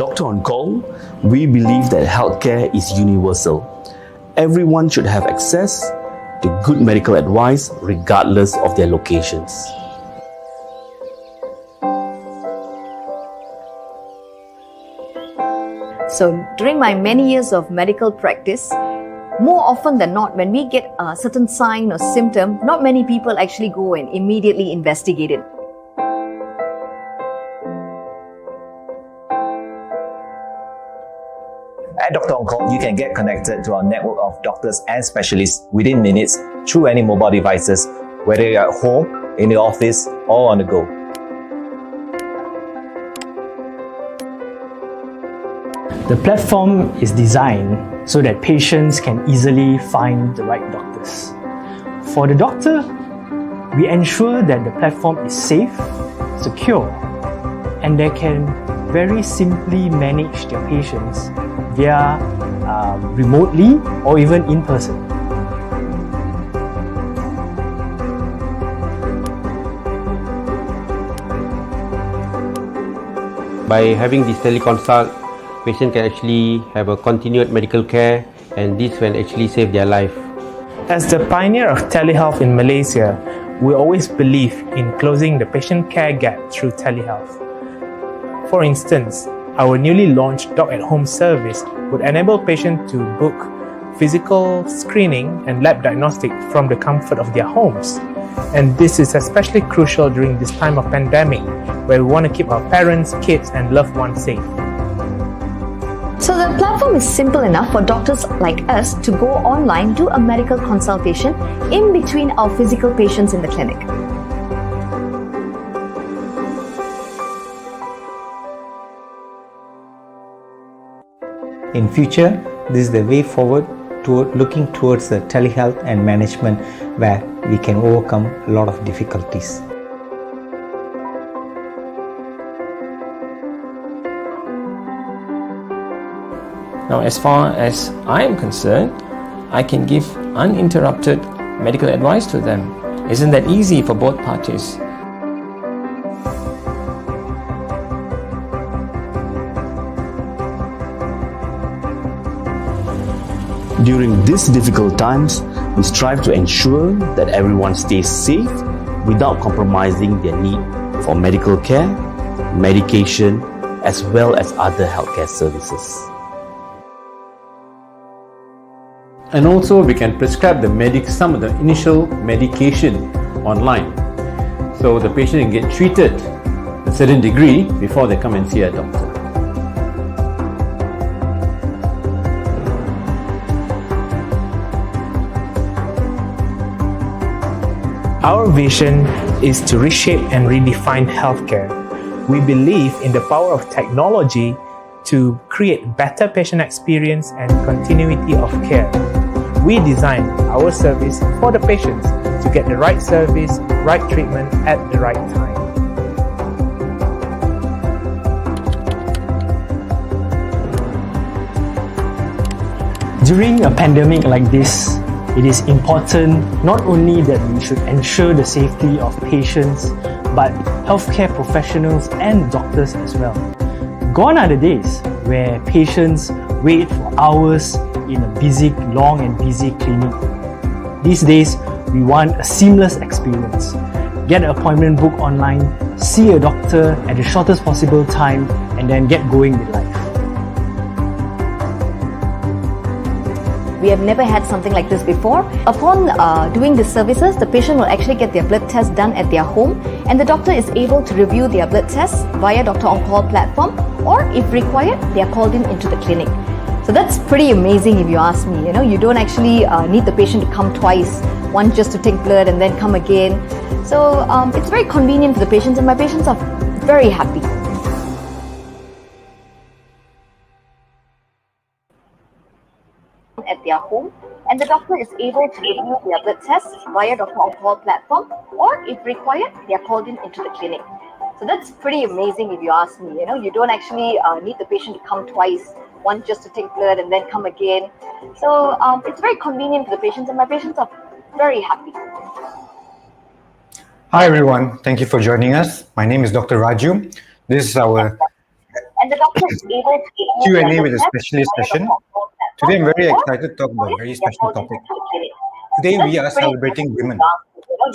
Doctor on Call, we believe that healthcare is universal. Everyone should have access to good medical advice regardless of their locations. So during my many years of medical practice, more often than not, when we get a certain sign or symptom, not many people actually go and immediately investigate it. At Doctor On Call, you can get connected to our network of doctors and specialists within minutes through any mobile devices, whether you're at home, in the office, or on the go. The platform is designed so that patients can easily find the right doctors. For the doctor, we ensure that the platform is safe, secure, and they can very simply manage their patients via remotely or even in person. By having this teleconsult, patient can actually have a continued medical care, and this can actually save their life. As the pioneer of telehealth in Malaysia, we always believe in closing the patient care gap through telehealth. For instance, our newly launched Doc at Home service would enable patients to book physical screening and lab diagnostic from the comfort of their homes. And this is especially crucial during this time of pandemic, where we want to keep our parents, kids, and loved ones safe. So the platform is simple enough for doctors like us to go online, do a medical consultation in between our physical patients in the clinic. In future, this is the way forward toward looking towards the telehealth and management where we can overcome a lot of difficulties. Now, as far as I am concerned, I can give uninterrupted medical advice to them. Isn't that easy for both parties? During these difficult times, we strive to ensure that everyone stays safe without compromising their need for medical care, medication, as well as other healthcare services. And also we can prescribe some of the initial medication online. So the patient can get treated to a certain degree before they come and see a doctor. Our vision is to reshape and redefine healthcare. We believe in the power of technology to create better patient experience and continuity of care. We design our service for the patients to get the right service, right treatment at the right time. During a pandemic like this, it is important not only that we should ensure the safety of patients, but healthcare professionals and doctors as well. Gone are the days where patients wait for hours in a long and busy clinic. These days, we want a seamless experience. Get an appointment booked online, see a doctor at the shortest possible time, and then get going with life. We have never had something like this before. Upon doing the services, the patient will actually get their blood test done at their home, and the doctor is able to review their blood tests via Doctor On Call platform, or if required, they are called in into the clinic. So that's pretty amazing if you ask me. You don't actually need the patient to come twice, one just to take blood and then come again. So it's very convenient for the patients, and my patients are very happy. At their home, and the doctor is able to review their blood tests via Doctor On Call platform, or if required, they are called in into the clinic. So that's pretty amazing if you ask me. You don't actually need the patient to come twice, one just to take blood and then come again. So it's very convenient for the patients, and my patients are very happy. Hi everyone, thank you for joining us. My name is Dr. Raju. This is our Q&A with a specialist session. Today I'm very excited to talk about a very special topic. Today we are celebrating women.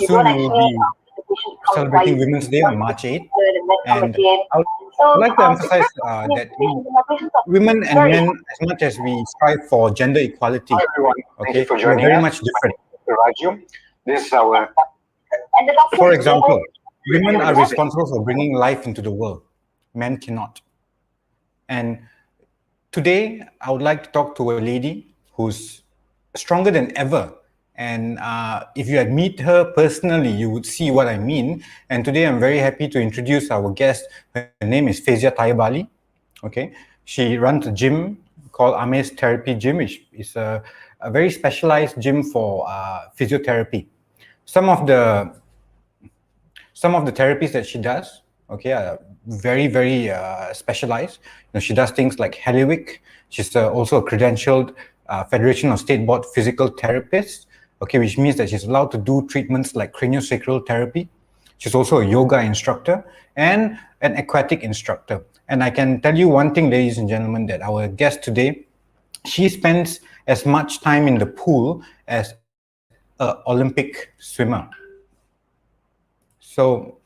Soon we will be celebrating Women's Day on March 8th, and I would like to emphasize that women and men, as much as we strive for gender equality, okay, we are very much different. This is our. For example, women are responsible for bringing life into the world. Men cannot. And today, I would like to talk to a lady who's stronger than ever. And if you had meet her personally, you would see what I mean. And today, I'm very happy to introduce our guest. Her name is Fezia Tyebally. Okay, she runs a gym called Amir's Therapy Gym, which is a very specialized gym for physiotherapy. Some of the therapies that she does, okay, are very specialized. She does things like Halliwick. She's also a credentialed Federation of State Board Physical Therapist, okay, which means that she's allowed to do treatments like CranioSacral Therapy. She's also a yoga instructor and an aquatic instructor. And I can tell you one thing, ladies and gentlemen, that our guest today, she spends as much time in the pool as an Olympic swimmer. So,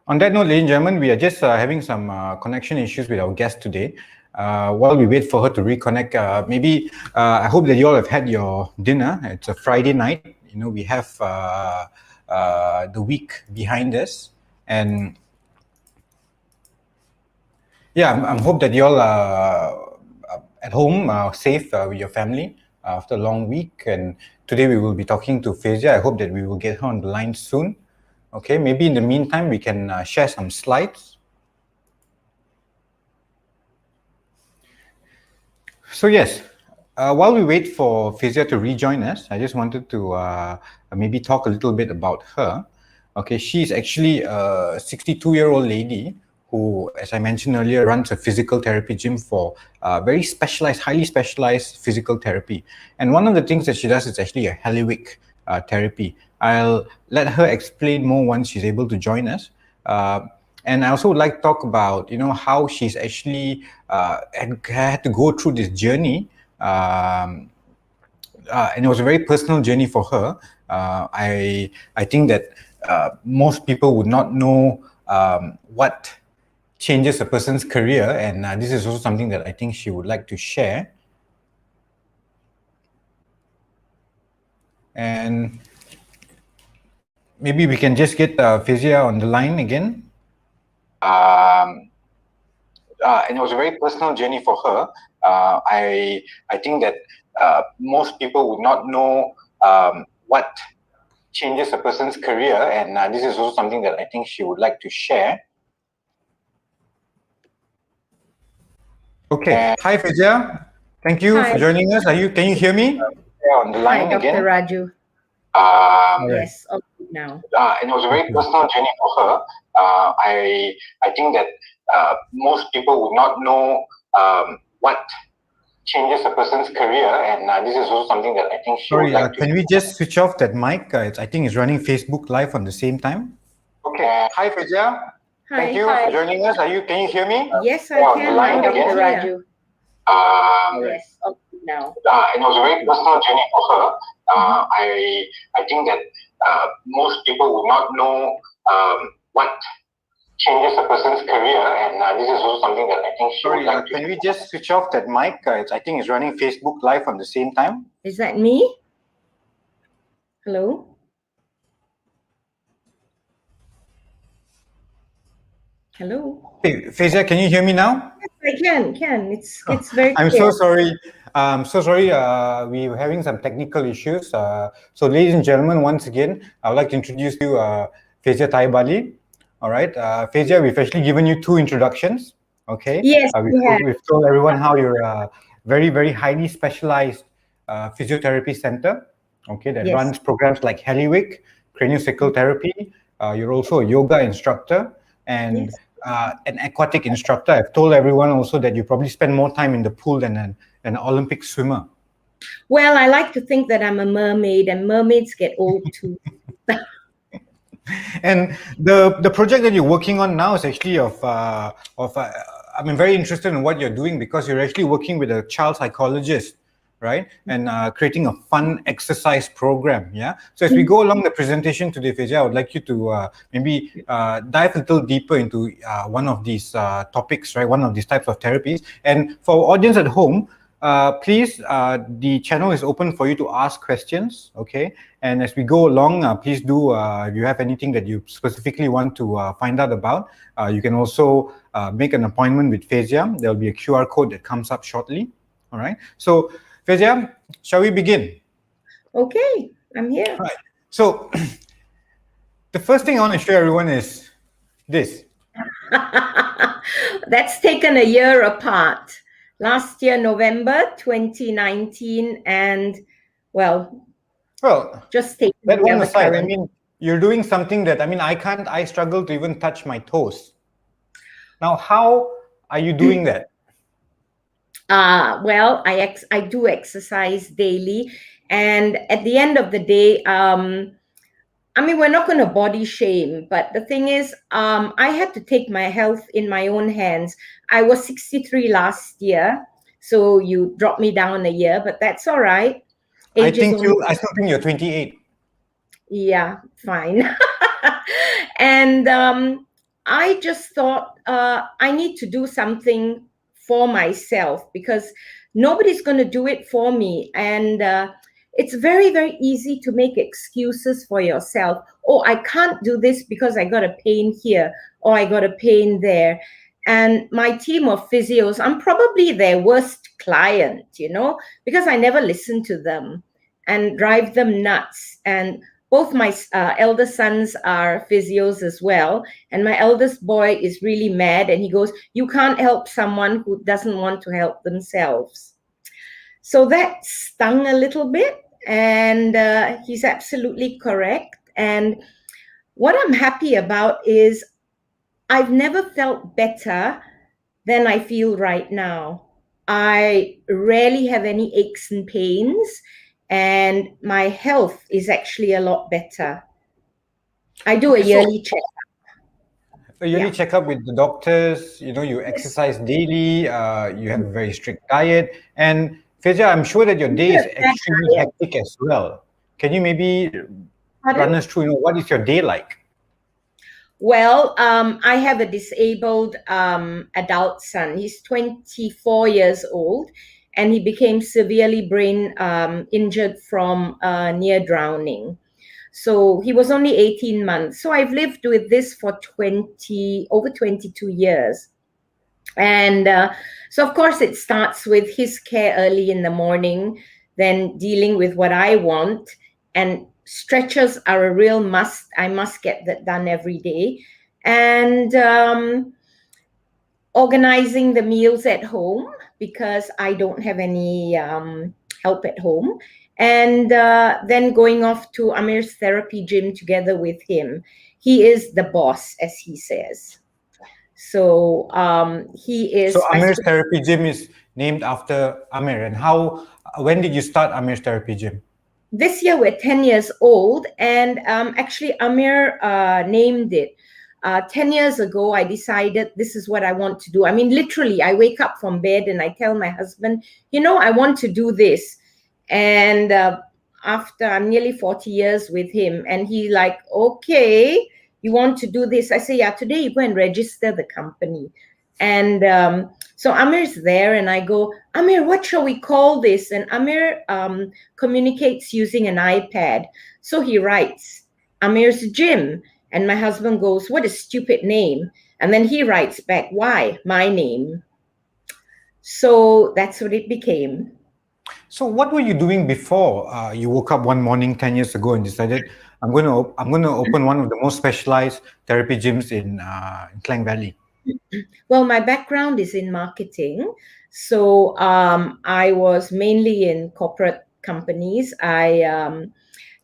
on that note, ladies and gentlemen, we are just having some connection issues with our guest today. While we wait for her to reconnect, I hope that you all have had your dinner. It's a Friday night. We have the week behind us, and yeah, I hope that you all are at home, safe with your family after a long week. And today we will be talking to Fezia. I hope that we will get her on the line soon. Okay, maybe in the meantime, we can share some slides. So yes, while we wait for Fezia to rejoin us, I just wanted to maybe talk a little bit about her. Okay, she's actually a 62-year-old lady who, as I mentioned earlier, runs a physical therapy gym for very specialized, highly specialized physical therapy. And one of the things that she does is actually a Halliwick therapy. I'll let her explain more once she's able to join us. And I also would like to talk about, how she's actually had to go through this journey. And it was a very personal journey for her. I think that most people would not know what changes a person's career, and this is also something that I think she would like to share. And maybe we can just get Fezia on the line again. And it was a very personal journey for her. I think that most people would not know what changes a person's career, and this is also something that I think she would like to share. Okay. Hi, Fezia. Thank you for joining us. Can you hear me? On the line Dr. again. Raju. Right. Yes, okay, now. And it was a very personal journey for her. I think that most people would not know what changes a person's career, and this is also something that I think she would like to. Can we just switch off that mic? I think it's running Facebook Live on the same time. Okay. Hi, Fezia. Thank you for joining us. Can you hear me? Yes, I can. Hi, Dr. Raju. Yes, okay, now. And it was a very personal journey for her. I think that most people would not know what changes a person's career, and this is also something that I think she would like to. Can we just switch off that mic? I think it's running Facebook Live on the same time. Is that me? Hello? Hello? Hey, Fezia, can you hear me now? Yes, I can. It's very I'm clear. so sorry. We were having some technical issues. So, ladies and gentlemen, once again, I would like to introduce you Fezia Tyebally. All right, Fezia, we've actually given you 2 introductions. Okay. Yes, we've told everyone how you're a very highly specialized physiotherapy center. Okay, that runs programs like Halliwick, CranioSacral Therapy. You're also a yoga instructor and an aquatic instructor. I've told everyone also that you probably spend more time in the pool than an Olympic swimmer. Well, I like to think that I'm a mermaid, and mermaids get old too. And the project that you're working on now is actually I'm very interested in what you're doing, because you're actually working with a child psychologist, right? And creating a fun exercise program. Yeah. So as we go along the presentation today, Fezia, I would like you to maybe dive a little deeper into one of these topics, right? One of these types of therapies. And for our audience at home, please, the channel is open for you to ask questions, okay? And as we go along, please do, if you have anything that you specifically want to find out about, you can also make an appointment with Fezia. There'll be a QR code that comes up shortly, all right? So, Fezia, shall we begin? Okay, I'm here. Right. So, the first thing I want to show everyone is this. That's taken a year apart. Last year, November 2019, and well, just take that one aside. I mean, you're doing something that, I mean, I struggle to even touch my toes. Now, how are you doing that? Well, I do exercise daily, and at the end of the day, I mean, we're not going to body shame, but the thing is, I had to take my health in my own hands. I was 63 last year, so you dropped me down a year, but that's all right. I still think you're 28. Yeah, fine. And I just thought I need to do something for myself, because nobody's going to do it for me. And it's very, very easy to make excuses for yourself. Oh, I can't do this because I got a pain here, or I got a pain there. And my team of physios, I'm probably their worst client, you know, because I never listen to them and drive them nuts. And both my elder sons are physios as well. And my eldest boy is really mad, and he goes, "You can't help someone who doesn't want to help themselves." So that stung a little bit, and he's absolutely correct. And what I'm happy about is I've never felt better than I feel right now. I rarely have any aches and pains, and my health is actually a lot better. I do a yearly checkup. A yearly checkup with the doctors, you know, you exercise daily, you have a very strict diet. And Fezia, I'm sure that your day is extremely hectic as well. Can you maybe run us through, you know, what is your day like? Well, I have a disabled adult son. He's 24 years old, and he became severely brain injured from near drowning. So he was only 18 months. So I've lived with this for over 22 years. And so, of course, it starts with his care early in the morning, then dealing with what I want. And stretches are a real must. I must get that done every day. And organizing the meals at home, because I don't have any help at home. And then going off to Amir's therapy gym together with him. He is the boss, as he says. So he is. So Amir's therapy gym is named after Amir. And when did you start Amir's therapy gym? This year we're 10 years old, and actually Amir named it. 10 years ago, I decided this is what I want to do. I mean, literally, I wake up from bed and I tell my husband, you know, I want to do this. And after I'm nearly 40 years with him, and he like, okay, you want to do this? I say, yeah, today you go and register the company. And so Amir's there, and I go, Amir, what shall we call this? And Amir communicates using an iPad. So he writes, Amir's Gym. And my husband goes, what a stupid name. And then he writes back, why? My name. So that's what it became. So what were you doing before you woke up one morning 10 years ago and decided, I'm going to open one of the most specialized therapy gyms in Klang Valley? Well, my background is in marketing. So I was mainly in corporate companies.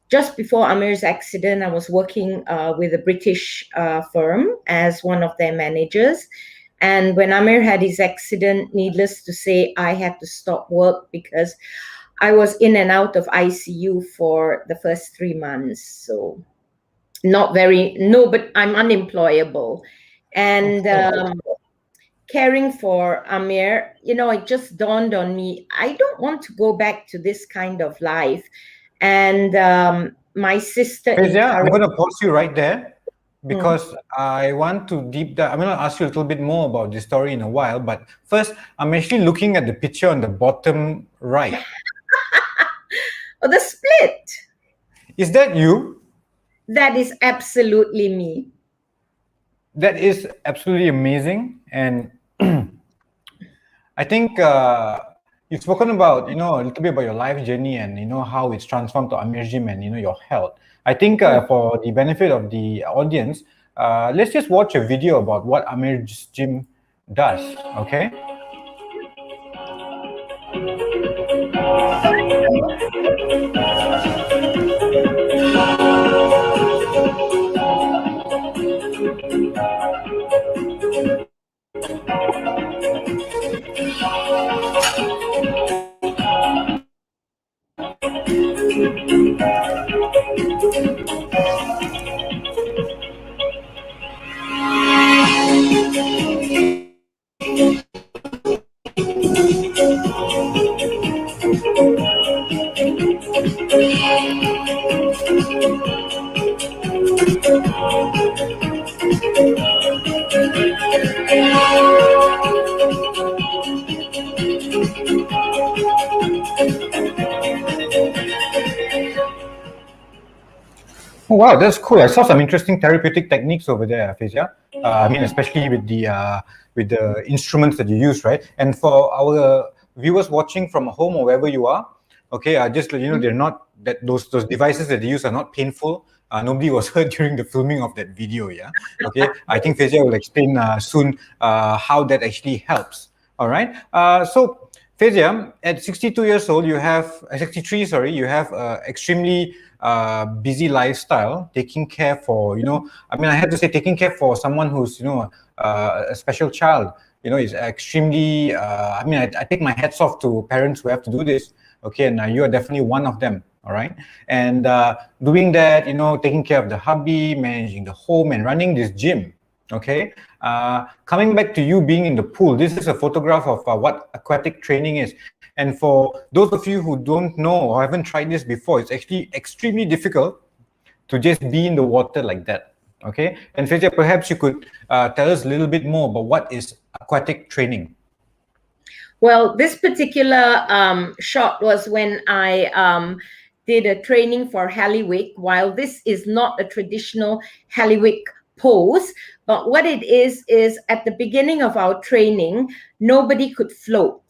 Just before Amir's accident, I was working with a British firm as one of their managers. And when Amir had his accident, needless to say, I had to stop work because I was in and out of ICU for the first 3 months. So but I'm unemployable. And caring for Amir, it just dawned on me, I don't want to go back to this kind of life. And my sister Fezia, I'm encouraged. going to pause you right there because I want to deep dive. I'm going to ask you a little bit more about this story in a while. But first, I'm actually looking at the picture on the bottom right. Oh, the split. Is that you? That is absolutely me. That is absolutely amazing. And I think you've spoken about, a little bit about your life journey and, how it's transformed to Amir's Gym and, your health. I think for the benefit of the audience, let's just watch a video about what Amir's Gym does, okay? Oh, wow, that's cool. I saw some interesting therapeutic techniques over there, Fezia. I mean, especially with the instruments that you use, right? And for our viewers watching from home or wherever you are, okay, just let you know, they're not that those devices that they use are not painful. Nobody was hurt during the filming of that video. Yeah. Okay. I think Fezia will explain soon how that actually helps. All right. So Fezia, at 62 years old, you have 63. Sorry, you have extremely busy lifestyle, taking care for, I had to say taking care for someone who's, a special child, is extremely, I take my hats off to parents who have to do this, okay, and you are definitely one of them, all right? And doing that, taking care of the hubby, managing the home and running this gym, okay? Coming back to you being in the pool, this is a photograph of what aquatic training is. And for those of you who don't know or haven't tried this before, it's actually extremely difficult to just be in the water like that, okay? And Fezia, perhaps you could tell us a little bit more about what is aquatic training. Well, this particular shot was when I did a training for Halliwick. While this is not a traditional Halliwick pose, but what it is at the beginning of our training, nobody could float.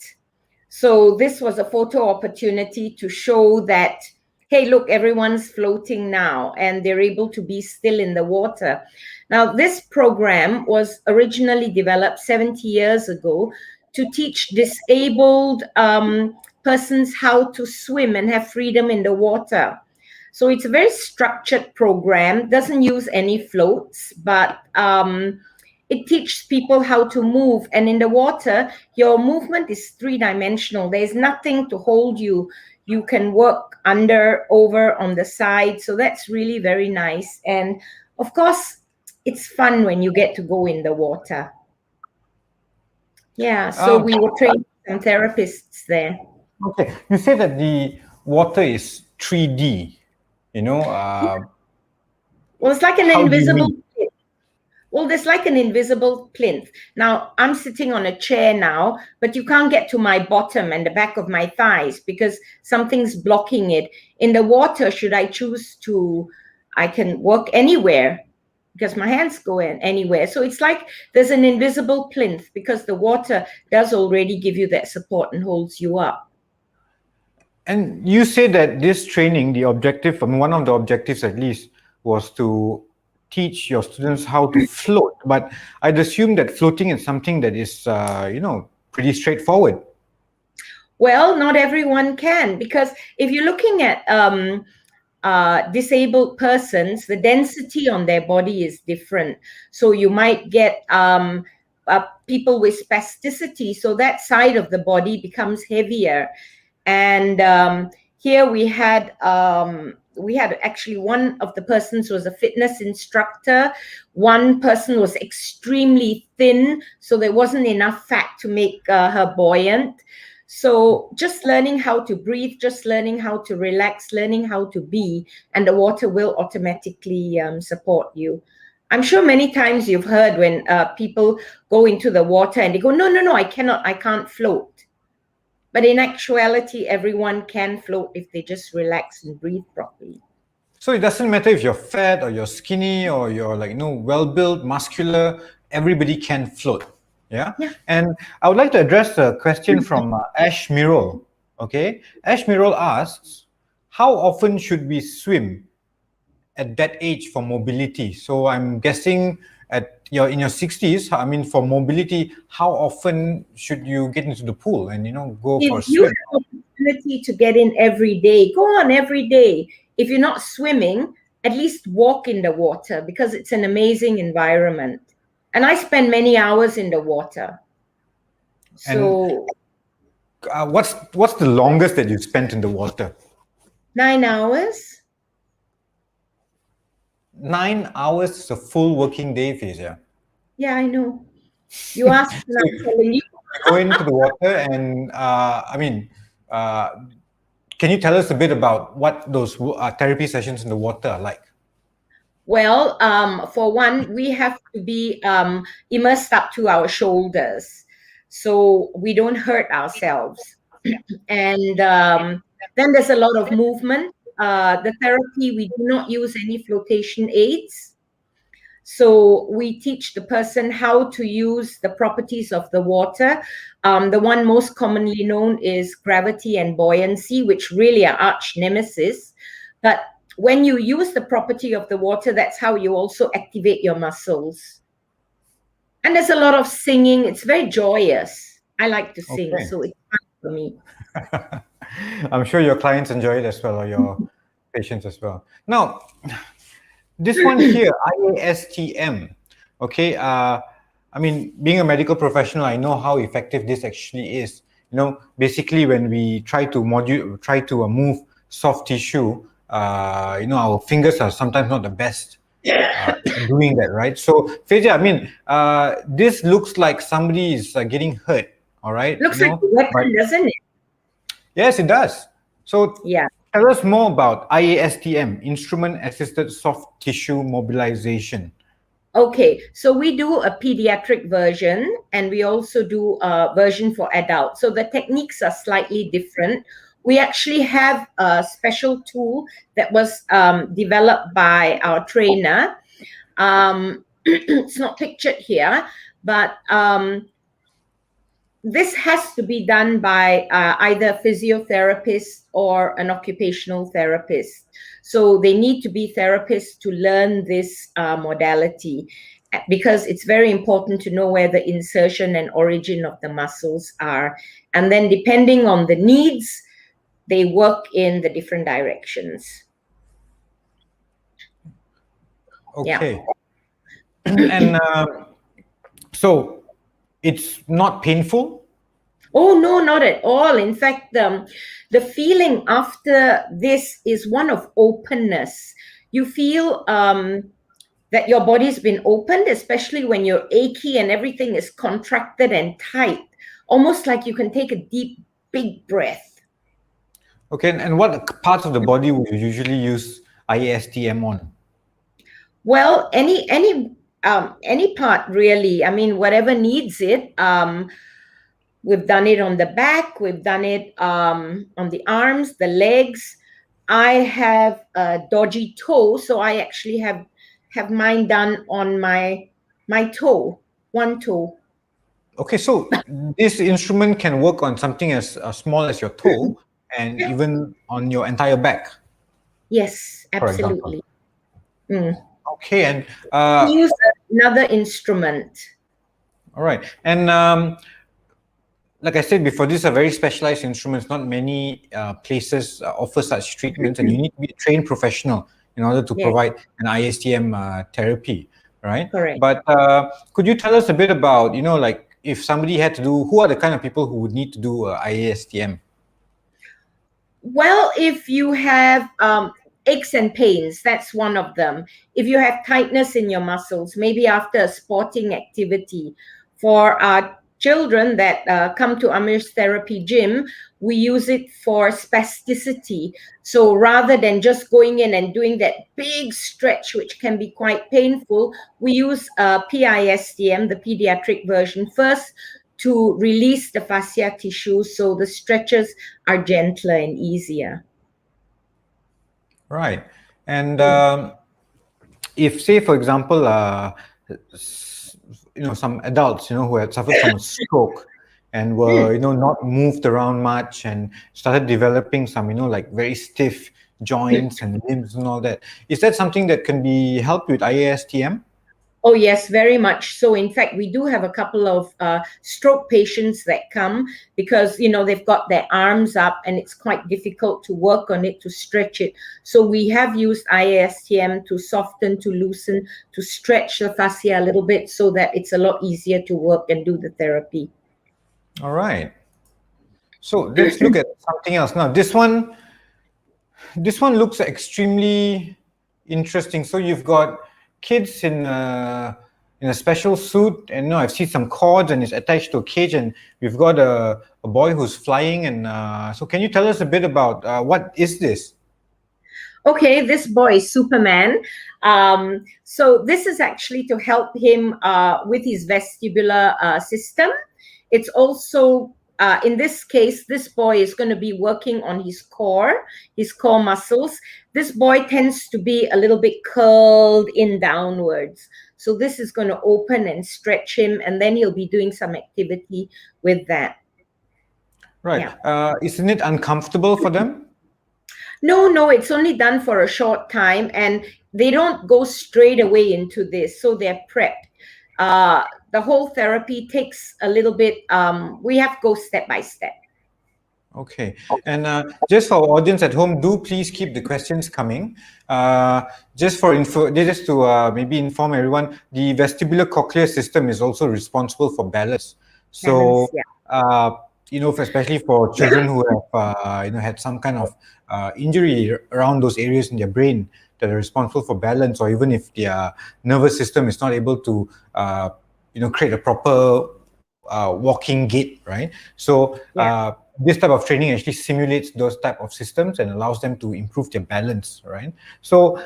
So this was a photo opportunity to show that, hey, look, everyone's floating now and they're able to be still in the water. Now, this program was originally developed 70 years ago to teach disabled persons how to swim and have freedom in the water. So it's a very structured program, doesn't use any floats, but it teaches people how to move. And in the water, your movement is three-dimensional. There's nothing to hold you. You can work under, over, on the side. So that's really very nice. And of course, it's fun when you get to go in the water. Yeah, so we were training some therapists there. Okay, you say that the water is 3D, Well, it's like an invisible plinth. Well, there's like an invisible plinth. Now, I'm sitting on a chair now, but you can't get to my bottom and the back of my thighs because something's blocking it. In the water, should I choose to, I can work anywhere because my hands go in anywhere. So it's like there's an invisible plinth because the water does already give you that support and holds you up. And you say that this training, the objective, one of the objectives at least, was to teach your students how to float. But I'd assume that floating is something that is, pretty straightforward. Well, not everyone can, because if you're looking at disabled persons, the density on their body is different. So you might get people with spasticity, so that side of the body becomes heavier. And here we had we had actually one of the persons was a fitness instructor. One person was extremely thin, so there wasn't enough fat to make her buoyant. So just learning how to breathe, just learning how to relax, learning how to be, and the water will automatically support you. I'm sure many times you've heard when people go into the water and they go, no, I can't float. But in actuality, everyone can float if they just relax and breathe properly. So it doesn't matter if you're fat or you're skinny or you're well-built, muscular, everybody can float. Yeah? And I would like to address a question from Ash Mirol. Okay, Ash Mirol asks, how often should we swim at that age for mobility? So I'm guessing in your 60s, I mean, for mobility, how often should you get into the pool and go for a swim? If you have the opportunity to get in every day, go on every day. If you're not swimming, at least walk in the water, because it's an amazing environment. And I spend many hours in the water. So, and, what's the longest that you spent in the water? 9 hours. 9 hours is a full working day, Fezia. Yeah, I know. You asked, and I'm telling you. Go into the water, and can you tell us a bit about what those therapy sessions in the water are like? Well, for one, we have to be immersed up to our shoulders, so we don't hurt ourselves. And then there's a lot of movement. The therapy, we do not use any flotation aids. So we teach the person how to use the properties of the water. The one most commonly known is gravity and buoyancy, which really are arch nemesis. But when you use the property of the water, that's how you also activate your muscles. And there's a lot of singing. It's very joyous. I like to sing, so it's fun for me. I'm sure your clients enjoy it as well, or your patients as well. Now, this one here, IASTM. Okay, being a medical professional, I know how effective this actually is. Basically, when we try to move soft tissue, our fingers are sometimes not the best doing that, right? So, Fezia, this looks like somebody is getting hurt. All right. Looks like a weapon, doesn't it? Yes, it does. So, yeah. Tell us more about IASTM, Instrument Assisted Soft Tissue Mobilization. Okay, so we do a pediatric version, and we also do a version for adults. So the techniques are slightly different. We actually have a special tool that was developed by our trainer. It's not pictured here, but this has to be done by either a physiotherapist or an occupational therapist. So they need to be therapists to learn this modality, because it's very important to know where the insertion and origin of the muscles are. And then depending on the needs, they work in the different directions. Okay. Yeah. And so it's not painful? Oh, no, not at all. In fact, the feeling after this is one of openness. You feel that your body's been opened, especially when you're achy and everything is contracted and tight, almost like you can take a deep, big breath. Okay, and what parts of the body would you usually use IASTM on? Well, any part really. I mean, whatever needs it. We've done it on the back. We've done it on the arms, the legs. I have a dodgy toe, so I actually have mine done on my toe, one toe. Okay, so this instrument can work on something as small as your toe, and even on your entire back. Yes, absolutely. Okay, and use another instrument. All right, and like I said before, these are very specialized instruments. Not many places offer such treatments, and you need to be a trained professional in order to provide an IASTM therapy, right? Correct. But could you tell us a bit about, like if somebody had to do, who are the kind of people who would need to do IASTM? Well, if you have aches and pains, that's one of them. If you have tightness in your muscles, maybe after a sporting activity. For our children that come to Amir's therapy gym, we use it for spasticity. So rather than just going in and doing that big stretch, which can be quite painful, we use PISTM, the pediatric version, first to release the fascia tissue so the stretches are gentler and easier. Right. And if, say, for example, some adults, who had suffered from a stroke and were, not moved around much and started developing some, like very stiff joints and limbs and all that, is that something that can be helped with IASTM? Oh, yes, very much so. In fact, we do have a couple of stroke patients that come because, they've got their arms up and it's quite difficult to work on it, to stretch it. So we have used IASTM to soften, to loosen, to stretch the fascia a little bit so that it's a lot easier to work and do the therapy. All right. So let's look at something else. Now, this one looks extremely interesting. So you've got kids in a special suit, and I've seen some cords and it's attached to a cage, and we've got a boy who's flying. And so can you tell us a bit about what is this? Okay, this boy is Superman. So this is actually to help him with his vestibular system. It's also in this case, this boy is going to be working on his core muscles. This boy tends to be a little bit curled in downwards. So this is going to open and stretch him, and then he'll be doing some activity with that. Right. Yeah. Isn't it uncomfortable for them? No, it's only done for a short time, and they don't go straight away into this. So they're prepped. The whole therapy takes a little bit, we have to go step by step. Okay. And just for our audience at home, do please keep the questions coming. Just to maybe inform everyone, the vestibular cochlear system is also responsible for balance. So, especially for children who have, had some kind of injury around those areas in their brain that are responsible for balance, or even if their nervous system is not able to, create a proper walking gait, right? So this type of training actually simulates those type of systems and allows them to improve their balance, right? So,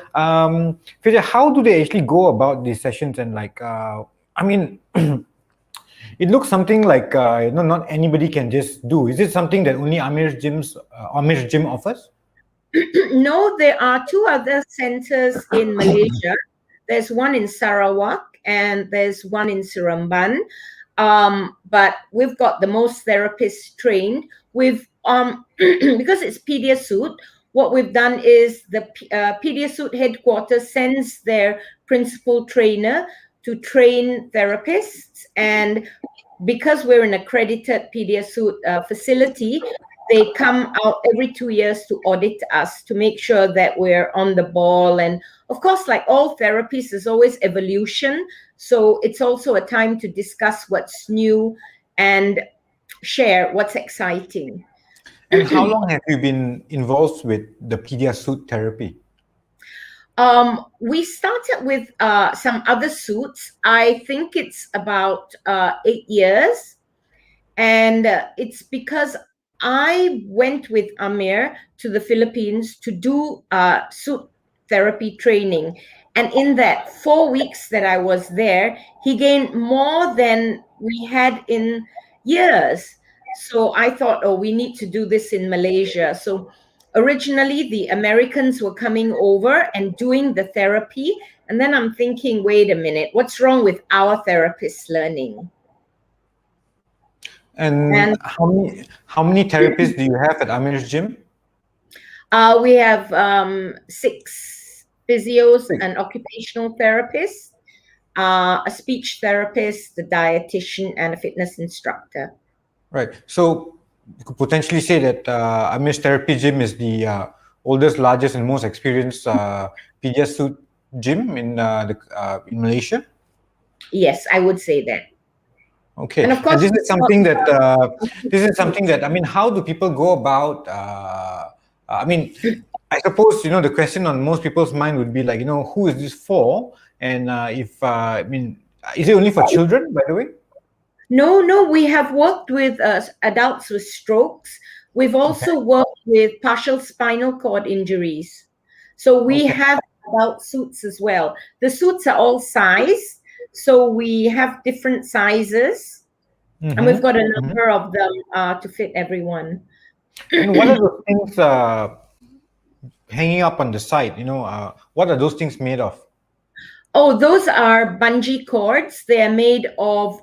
Fezia, how do they actually go about these sessions? And it looks something like not anybody can just do. Is it something that only Amir's gym offers? No, there are two other centers in Malaysia. There's one in Sarawak and there's one in Seremban. But we've got the most therapists trained. We've because it's PediaSuit, what we've done is the PediaSuit headquarters sends their principal trainer to train therapists, and because we're an accredited PediaSuit facility, they come out every 2 years to audit us to make sure that we're on the ball. And of course, like all therapies, there's always evolution. So it's also a time to discuss what's new and share what's exciting. And how long have you been involved with the PediaSuit therapy? We started with some other suits. I think it's about 8 years. And it's because I went with Amir to the Philippines to do suit therapy training. And in that 4 weeks that I was there, he gained more than we had in years. So I thought, we need to do this in Malaysia. So originally, the Americans were coming over and doing the therapy. And then I'm thinking, wait a minute, what's wrong with our therapists learning? And how many therapists do you have at Amir's gym? We have 6 physios, an occupational therapist, a speech therapist, a dietitian, and a fitness instructor. Right. So you could potentially say that Amir's therapy gym is the oldest, largest, and most experienced PediaSuit gym in Malaysia. Yes, I would say that. Okay. And of course, this is something that how do people go about? I suppose, the question on most people's mind would be like, who is this for? And is it only for children, by the way? No, we have worked with adults with strokes. We've also worked with partial spinal cord injuries. So we have adult suits as well. The suits are all sized. So we have different sizes. And we've got a number of them to fit everyone. And what are those things hanging up on the side? What are those things made of? Oh, those are bungee cords. They are made of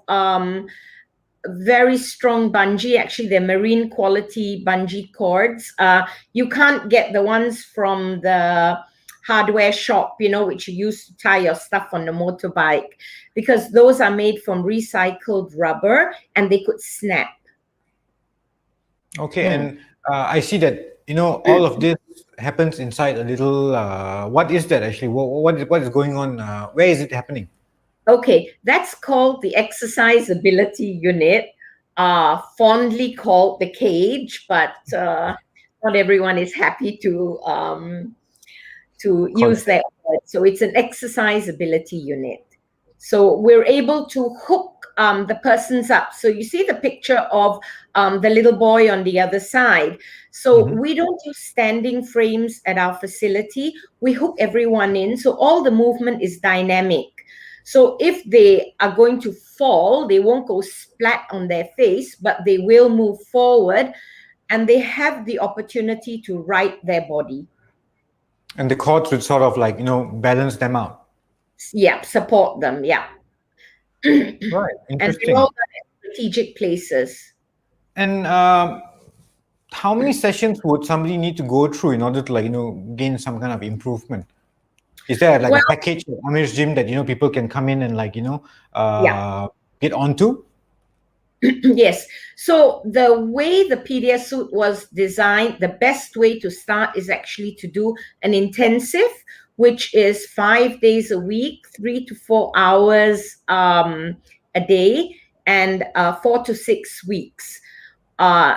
very strong bungee. Actually, they're marine quality bungee cords. You can't get the ones from the hardware shop, which you use to tie your stuff on the motorbike, because those are made from recycled rubber and they could snap. Okay, and I see that, all of this happens inside a little, what is that actually? What is going on? Where is it happening? Okay, that's called the exercise ability unit, fondly called the cage, but not everyone is happy to use that word. So it's an exercise ability unit. So we're able to hook the persons up. So you see the picture of the little boy on the other side. So we don't use standing frames at our facility. We hook everyone in. So all the movement is dynamic. So if they are going to fall, they won't go splat on their face, but they will move forward and they have the opportunity to right their body. And the cords would sort of like, balance them out. Yeah, support them. Yeah. Right. Interesting. And they're all at strategic places. And how many sessions would somebody need to go through in order to, gain some kind of improvement? Is there a package at Amir's gym that, people can come in and get onto? Yes. So the way the Paediatrics suit was designed, the best way to start is actually to do an intensive, which is 5 days a week, 3 to 4 hours a day, and 4 to 6 weeks.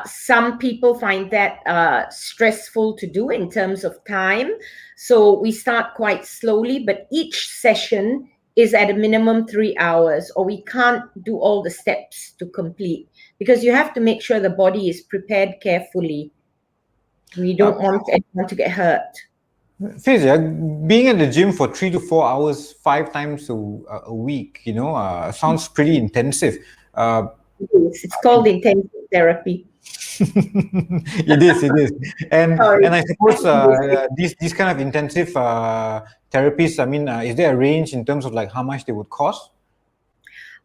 Some people find that stressful to do in terms of time. So we start quite slowly, but each session is at a minimum 3 hours, or we can't do all the steps to complete because you have to make sure the body is prepared carefully. We don't want anyone to get hurt. Fezia, being at the gym for 3 to 4 hours, 5 times a week, sounds pretty intensive. It's called intensive therapy. It is. And I suppose these kind of intensive therapies, is there a range in terms of how much they would cost?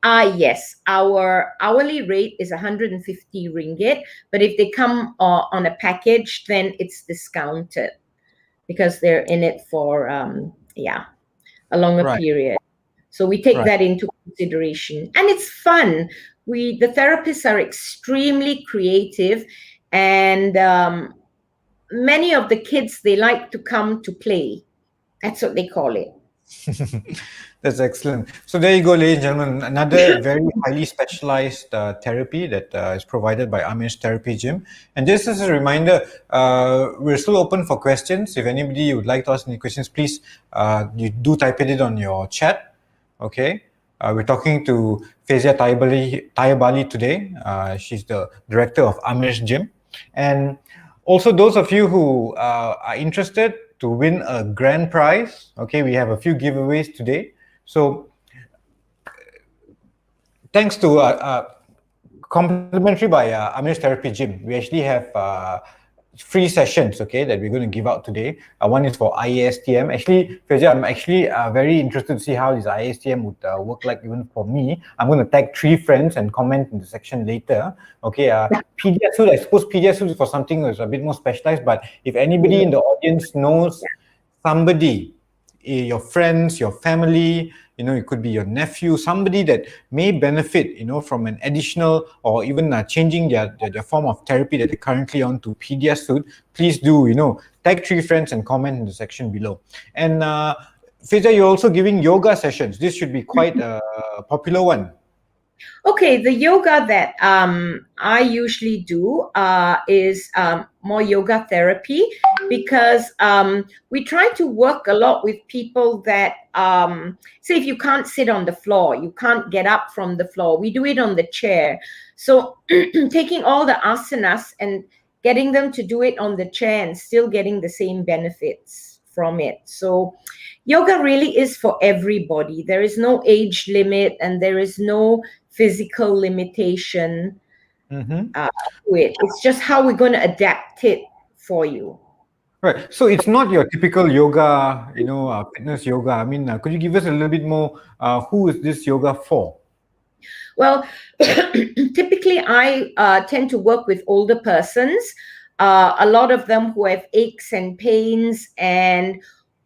Yes, our hourly rate is 150 ringgit, but if they come on a package, then it's discounted because they're in it for a longer period. So we take that into consideration, and it's fun. The therapists are extremely creative, and many of the kids, they like to come to play. That's what they call it. That's excellent. So there you go, ladies and gentlemen, another very highly specialized therapy that is provided by Amir's Therapy Gym. And just as a reminder, we're still open for questions. If anybody would like to ask any questions, please you do type it in on your chat. Okay. We're talking to Fezia Tyebally today. She's the director of Amir's Gym. And also those of you who are interested to win a grand prize, okay, we have a few giveaways today. So thanks to complimentary by Amir's Therapy Gym, we actually have free sessions, okay, that we're going to give out today. One is for IASTM. Actually, Fezia, I'm actually very interested to see how this IASTM would work like even for me. I'm going to tag 3 friends and comment in the section later. Okay, Paediatrics, I suppose Paediatrics is for something that's a bit more specialized, but if anybody in the audience knows somebody, your friends, your family, it could be your nephew, somebody that may benefit, from an additional or even changing their form of therapy that they're currently on to Paediatrics, please do, tag 3 friends and comment in the section below. And Fezia, you're also giving yoga sessions. This should be quite a popular one. Okay, the yoga that I usually do is more yoga therapy, because we try to work a lot with people that say if you can't sit on the floor, you can't get up from the floor, we do it on the chair. So taking all the asanas and getting them to do it on the chair and still getting the same benefits from it. So yoga really is for everybody. There is no age limit and there is no physical limitation to it. It's just how we're going to adapt it for you. Right. So it's not your typical yoga, fitness yoga. I mean, could you give us a little bit more? Who is this yoga for? Well, typically I tend to work with older persons, a lot of them who have aches and pains and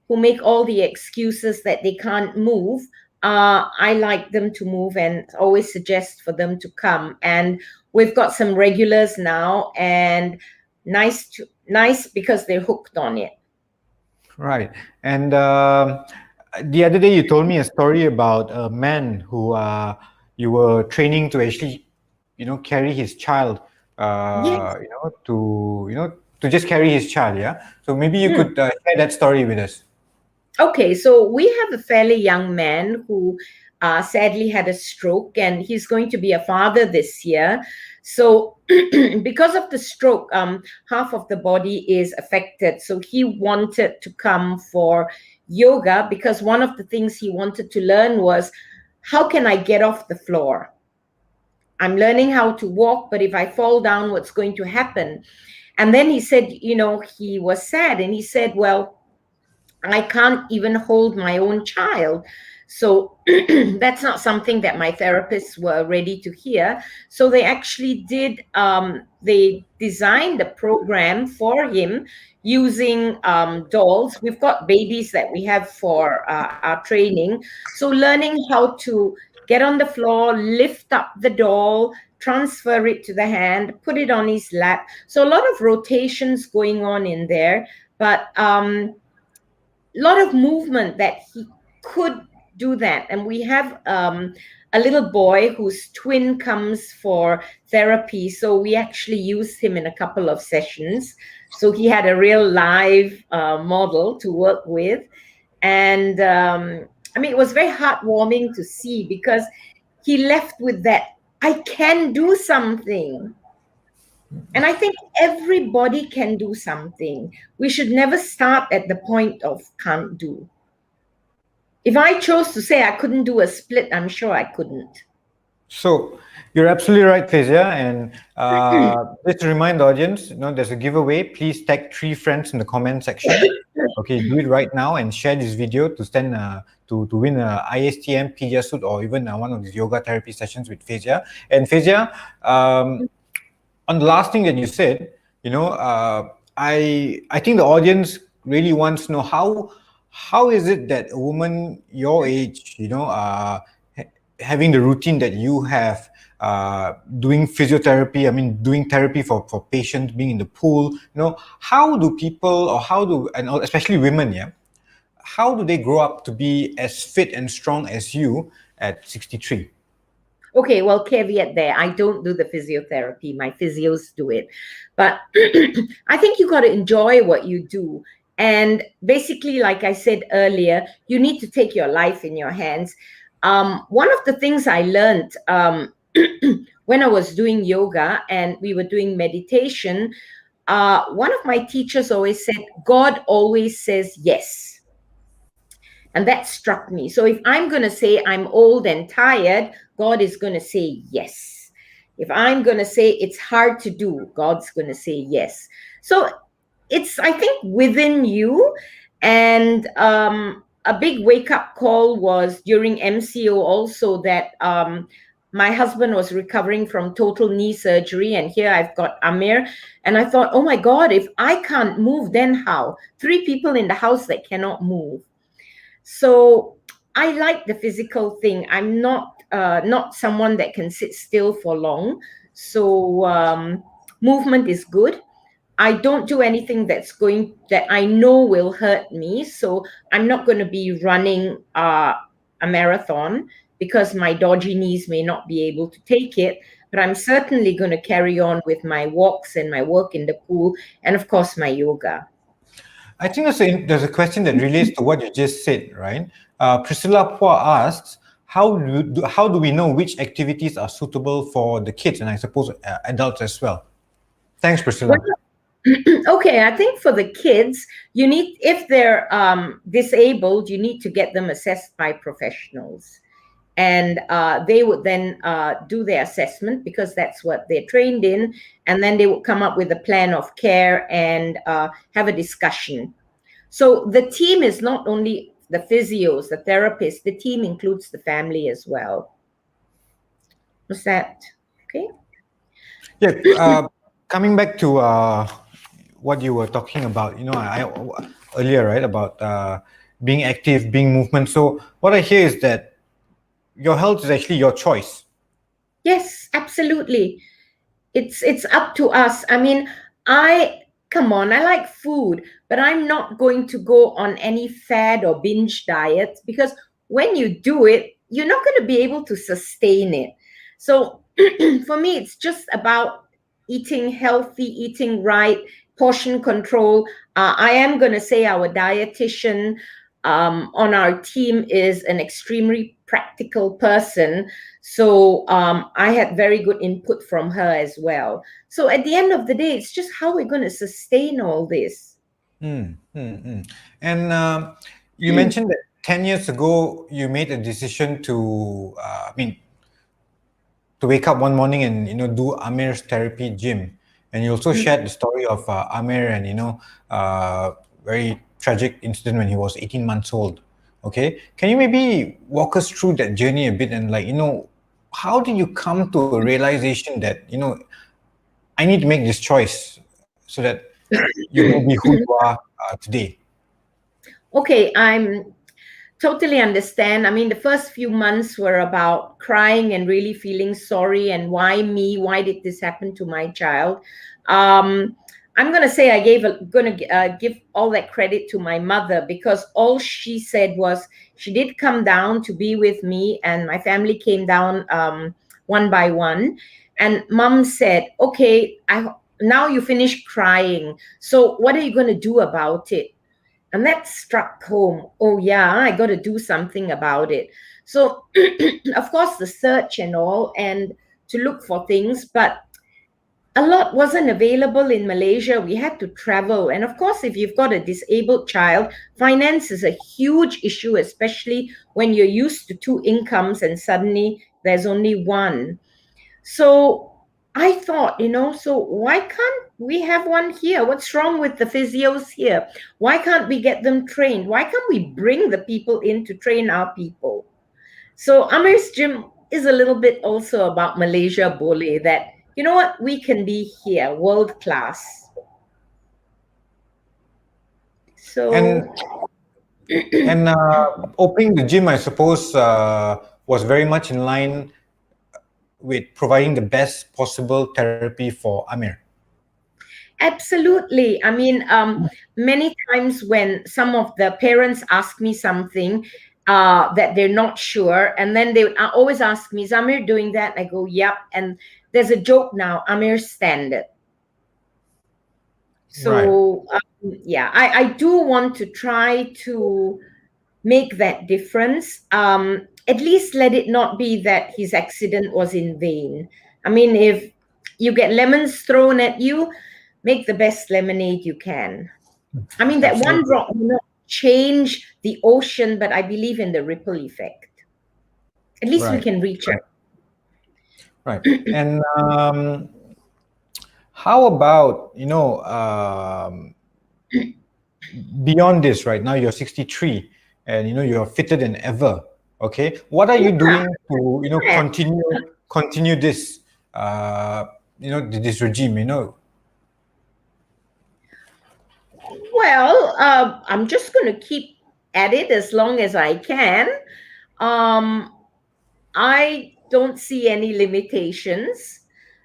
who make all the excuses that they can't move. I like them to move and always suggest for them to come. And we've got some regulars now, and nice because they're hooked on it. Right. And the other day you told me a story about a man who you were training to actually, carry his child, Yes. to just carry his child. Yeah. So maybe you could share that story with us. Okay, so we have a fairly young man who sadly had a stroke, and he's going to be a father this year. So because of the stroke, half of the body is affected. So he wanted to come for yoga because one of the things he wanted to learn was, how can I get off the floor? I'm learning how to walk, but if I fall down, what's going to happen? And then he said, he was sad, and he said, well, I can't even hold my own child. So that's not something that my therapists were ready to hear. So they actually they designed a program for him using dolls. We've got babies that we have for our training. So learning how to get on the floor, lift up the doll, transfer it to the hand, put it on his lap. So a lot of rotations going on in there, but lot of movement that he could do that. And we have a little boy whose twin comes for therapy, so we actually used him in a couple of sessions, so he had a real live model to work with. And it was very heartwarming to see, because he left with that, I can do something. And I think everybody can do something. We should never start at the point of can't do. If I chose to say I couldn't do a split, I'm sure I couldn't. So you're absolutely right, Fezia. And just to remind the audience, there's a giveaway. Please tag 3 friends in the comment section. Okay, do it right now and share this video to stand to win a ISTM Paediatrics suit, or even one of these yoga therapy sessions with Fezia. And Fezia, on the last thing that you said, I think the audience really wants to know how is it that a woman your age, having the routine that you have, doing physiotherapy, doing therapy for patients, being in the pool, how do people, and especially women, how do they grow up to be as fit and strong as you at 63? Okay, well, caveat there. I don't do the physiotherapy. My physios do it. But I think you got to enjoy what you do. And basically, like I said earlier, you need to take your life in your hands. One of the things I learned when I was doing yoga and we were doing meditation, one of my teachers always said, God always says yes. And that struck me. So if I'm going to say I'm old and tired, God is going to say yes. If I'm going to say it's hard to do, God's going to say yes. So it's, I think, within you. And a big wake-up call was during MCO also, that my husband was recovering from total knee surgery, and here I've got Amir. And I thought, oh my God, if I can't move, then how? 3 people in the house that cannot move. So I like the physical thing. I'm not someone that can sit still for long. So movement is good. I don't do anything that I know will hurt me. So I'm not going to be running a marathon, because my dodgy knees may not be able to take it, but I'm certainly going to carry on with my walks and my work in the pool, and of course my yoga. I think there's a question that relates to what you just said, right? Priscilla Pua asks, how do we know which activities are suitable for the kids, and I suppose adults as well? Thanks, Priscilla. Okay, I think for the kids, you need, if they're disabled, you need to get them assessed by professionals. And they would then do their assessment, because that's what they're trained in. And then they would come up with a plan of care and have a discussion. So the team is not only the physios, the therapists, the team includes the family as well. Was that okay? Yeah, coming back to what you were talking about, earlier, right, about being active, being movement. So what I hear is that your health is actually your choice. Yes, absolutely. It's up to us. I mean, come on, I like food, but I'm not going to go on any fad or binge diet, because when you do it, you're not going to be able to sustain it. So for me, it's just about eating healthy, eating right, portion control. I am going to say our dietitian on our team is an extremely practical person. So I had very good input from her as well. So at the end of the day, it's just how we're going to sustain all this. And you mentioned that 10 years ago, you made a decision to, to wake up one morning and, do Amir's therapy gym. And you also shared the story of Amir and, very tragic incident when he was 18 months old. Okay. Can you maybe walk us through that journey a bit, and how did you come to a realization that, I need to make this choice so that you will be who you are today? Okay, I'm totally understand. I mean, the first few months were about crying and really feeling sorry, and why me? Why did this happen to my child? I'm going to say give all that credit to my mother, because all she said was she did come down to be with me, and my family came down one by one. And mom said, okay, now you finished crying. So what are you going to do about it? And that struck home. Oh, yeah, I got to do something about it. So, of course, the search and all, and to look for things, but a lot wasn't available in Malaysia. We had to travel. And of course, if you've got a disabled child, finance is a huge issue, especially when you're used to 2 incomes and suddenly there's only one. So I thought, so why can't we have one here? What's wrong with the physios here? Why can't we get them trained? Why can't we bring the people in to train our people? So Amir's gym is a little bit also about Malaysia Boleh, that, you know what, we can be here, world class. So and opening the gym, I suppose, was very much in line with providing the best possible therapy for Amir. Absolutely. I mean, many times when some of the parents ask me something that they're not sure, and then they always ask me, is Amir doing that? I go, yep. And there's a joke now, Amir's standard. So, right. I do want to try to make that difference. At least let it not be that his accident was in vain. I mean, if you get lemons thrown at you, make the best lemonade you can. I mean, that one drop will not change the ocean, but I believe in the ripple effect. At least we can reach out. Right. And how about, beyond this, right now you're 63 and, you're fitter than ever. Okay. What are you doing to, continue this, this regime, Well, I'm just going to keep at it as long as I can. I don't see any limitations.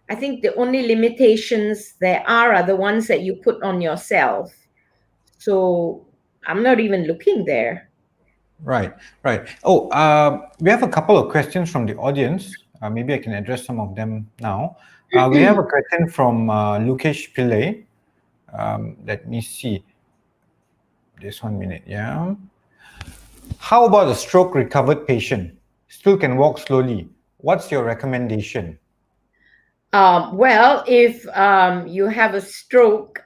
I think the only limitations there are the ones that you put on yourself. So I'm not even looking there. Right, right. Oh, we have a couple of questions from the audience. Maybe I can address some of them now. We have a question from Lukesh Pillai. Let me see. Just 1 minute, yeah. How about a stroke recovered patient? Still can walk slowly. What's your recommendation? Well, if you have a stroke,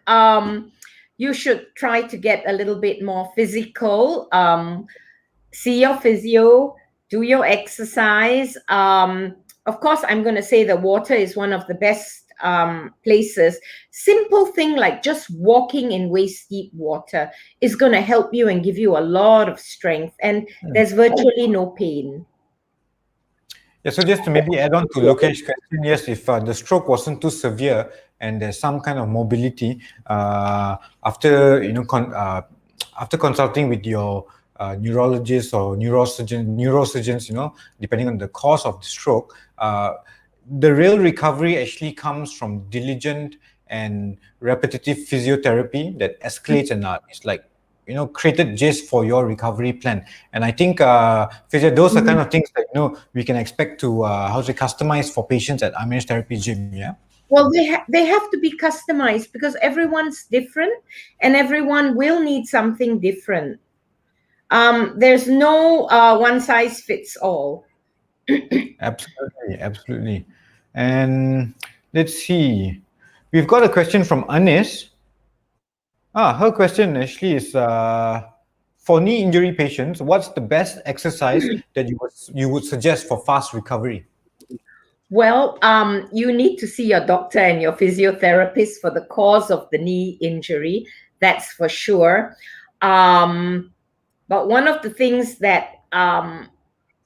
you should try to get a little bit more physical. See your physio, do your exercise. Of course, I'm going to say the water is one of the best places. Simple thing like just walking in waist deep water is going to help you and give you a lot of strength, and there's virtually no pain. Yeah, so just to maybe add on to Lokesh's question, yes, if the stroke wasn't too severe and there's some kind of mobility, after after consulting with your neurologist or neurosurgeons, depending on the cause of the stroke, the real recovery actually comes from diligent and repetitive physiotherapy that escalates and it's like created just for your recovery plan. And I think Fezia, those are kind of things that we can expect to customize for patients at Amir's Therapy Gym. Yeah. Well, they have to be customized because everyone's different and everyone will need something different. There's no one size fits all. Absolutely. And let's see. We've got a question from Anis. Her question actually is, for knee injury patients, what's the best exercise that you would suggest for fast recovery? Well, you need to see your doctor and your physiotherapist for the cause of the knee injury. That's for sure. But one of the things that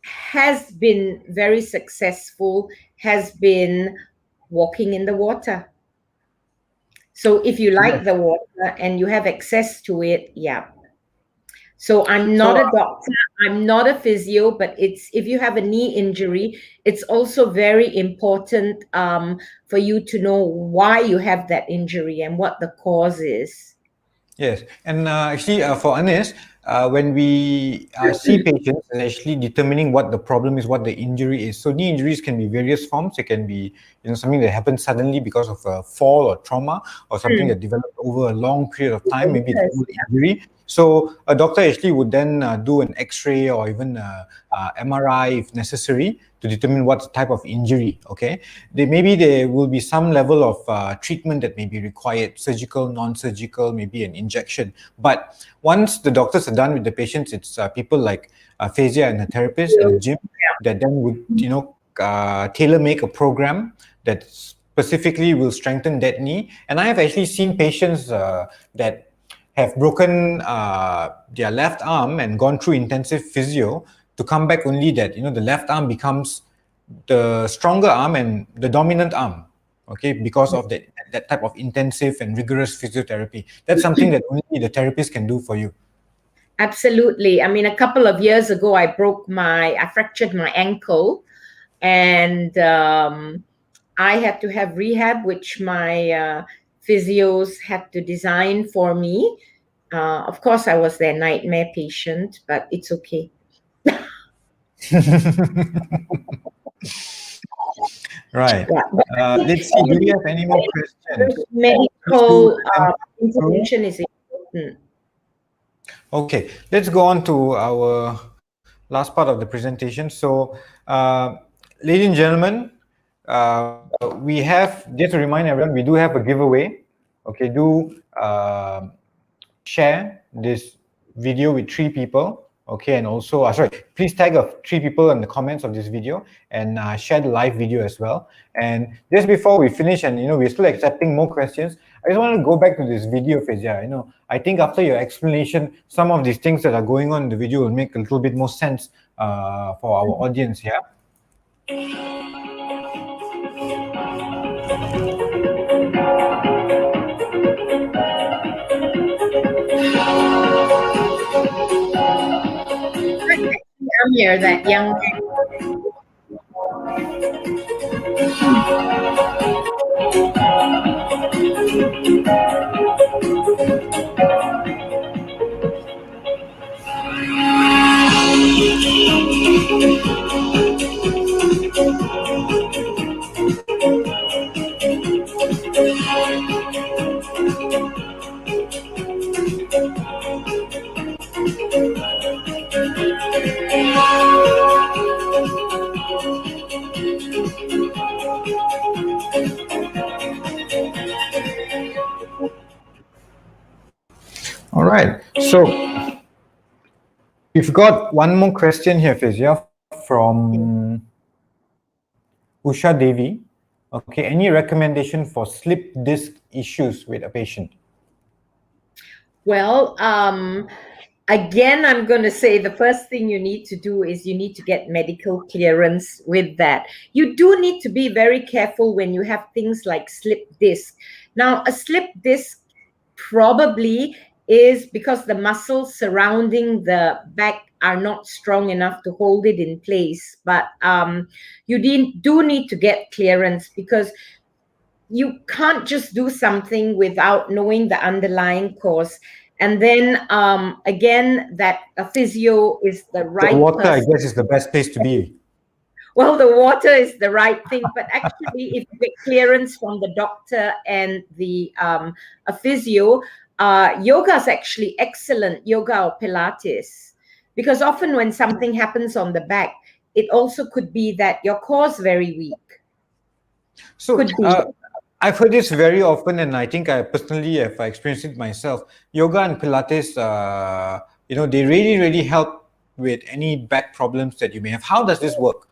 has been very successful has been walking in the water. So if you like the water and you have access to it, yeah. So I'm not a doctor, I'm not a physio, but if you have a knee injury, it's also very important for you to know why you have that injury and what the cause is. Yes, and actually for Anis, when we see patients and actually determining what the problem is, what the injury is. So knee injuries can be various forms. It can be something that happens suddenly because of a fall or trauma, or something that developed over a long period of time, maybe the whole injury. So a doctor actually would then do an X-ray or even MRI if necessary to determine what type of injury. Okay, maybe there will be some level of treatment that may be required, surgical, non-surgical, maybe an injection. But once the doctors are done with the patients, it's people like Fezia and her therapist and the gym that then would tailor make a program that specifically will strengthen that knee. And I have actually seen patients that have broken their left arm and gone through intensive physio to come back only that the left arm becomes the stronger arm and the dominant arm, okay, because of that type of intensive and rigorous physiotherapy. That's something that only the therapist can do for you. Absolutely. I mean, a couple of years ago, I fractured my ankle, and I had to have rehab, which my physios had to design for me. Of course, I was their nightmare patient, but it's okay. Right. Let's see. Do we have any more questions? Medical intervention is important. Okay, let's go on to our last part of the presentation. So, ladies and gentlemen, we have, just to remind everyone, we do have a giveaway. Okay, do share this video with 3 people. Okay, and also, please tag 3 people in the comments of this video and share the live video as well. And just before we finish, and we're still accepting more questions, I just want to go back to this video, Fezia. I think after your explanation, some of these things that are going on in the video will make a little bit more sense for our audience here. Amir, that young All right. So we've got one more question here, Fezia, from Usha Devi. Okay, any recommendation for slip disc issues with a patient? Well, again, I'm going to say the first thing you need to do is you need to get medical clearance with that. You do need to be very careful when you have things like slip disc. Now, a slip disc probably is because the muscles surrounding the back are not strong enough to hold it in place. But you do need to get clearance, because you can't just do something without knowing the underlying cause. And then again, that a physio is the right The water, person. I guess, is the best place to be. Well, the water is the right thing, but actually, if you get clearance from the doctor and the a physio, yoga is actually excellent, yoga or Pilates, because often when something happens on the back, it also could be that your core is very weak. So I've heard this very often, and I think I personally have experienced it myself. Yoga and Pilates, they really, really help with any back problems that you may have. How does this work?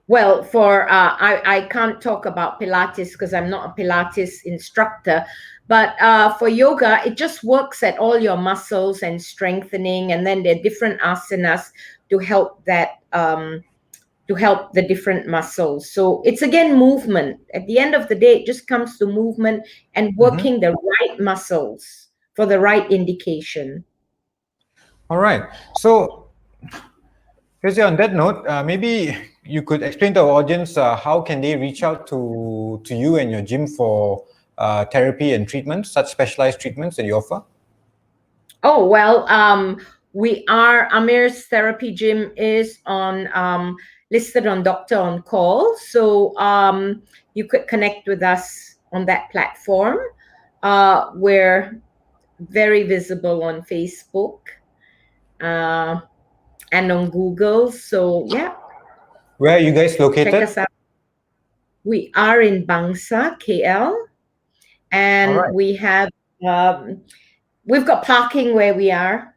Well, for I can't talk about Pilates because I'm not a Pilates instructor, but for yoga, it just works at all your muscles and strengthening, and then there are different asanas to help that to help the different muscles. So it's again movement. At the end of the day, it just comes to movement and working the right muscles for the right indication. All right. So, Fezia, on that note, maybe you could explain to our audience how can they reach out to you and your gym for therapy and treatments, such specialized treatments that you offer? Oh, well, we are, Amir's therapy gym is on listed on Doctor on Call. So you could connect with us on that platform. We're very visible on Facebook and on Google. So yeah. Where are you guys located? Check us out. We are in Bangsa, KL. And we have, we've got parking where we are.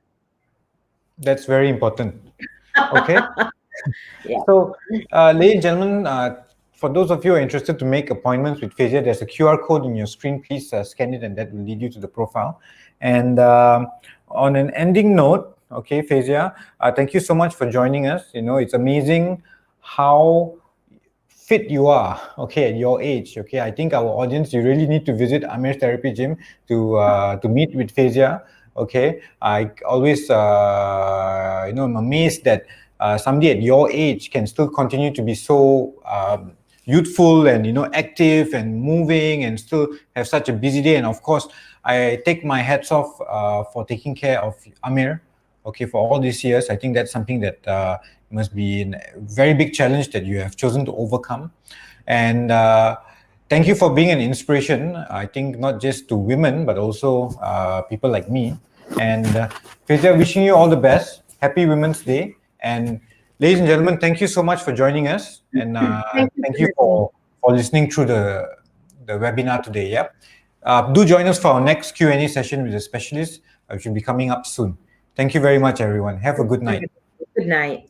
That's very important. Okay. Yeah. So, ladies and gentlemen, for those of you who are interested to make appointments with Fezia, there's a QR code in your screen. Please scan it, and that will lead you to the profile. And on an ending note, okay, Fezia, thank you so much for joining us. It's amazing how fit you are, okay, at your age. Okay, I think our audience, you really need to visit Amir's therapy gym to meet with Fezia. Okay, I always I'm amazed that somebody at your age can still continue to be so youthful and active and moving and still have such a busy day. And of course, I take my hats off for taking care of Amir, okay, for all these years. I think that's something that must be a very big challenge that you have chosen to overcome. And thank you for being an inspiration, I think, not just to women, but also people like me. And Fezia, wishing you all the best. Happy Women's Day. And ladies and gentlemen, thank you so much for joining us. And thank you for listening through the webinar today. Yeah. Do join us for our next Q&A session with a specialist, which will be coming up soon. Thank you very much, everyone. Have a good night. Good night.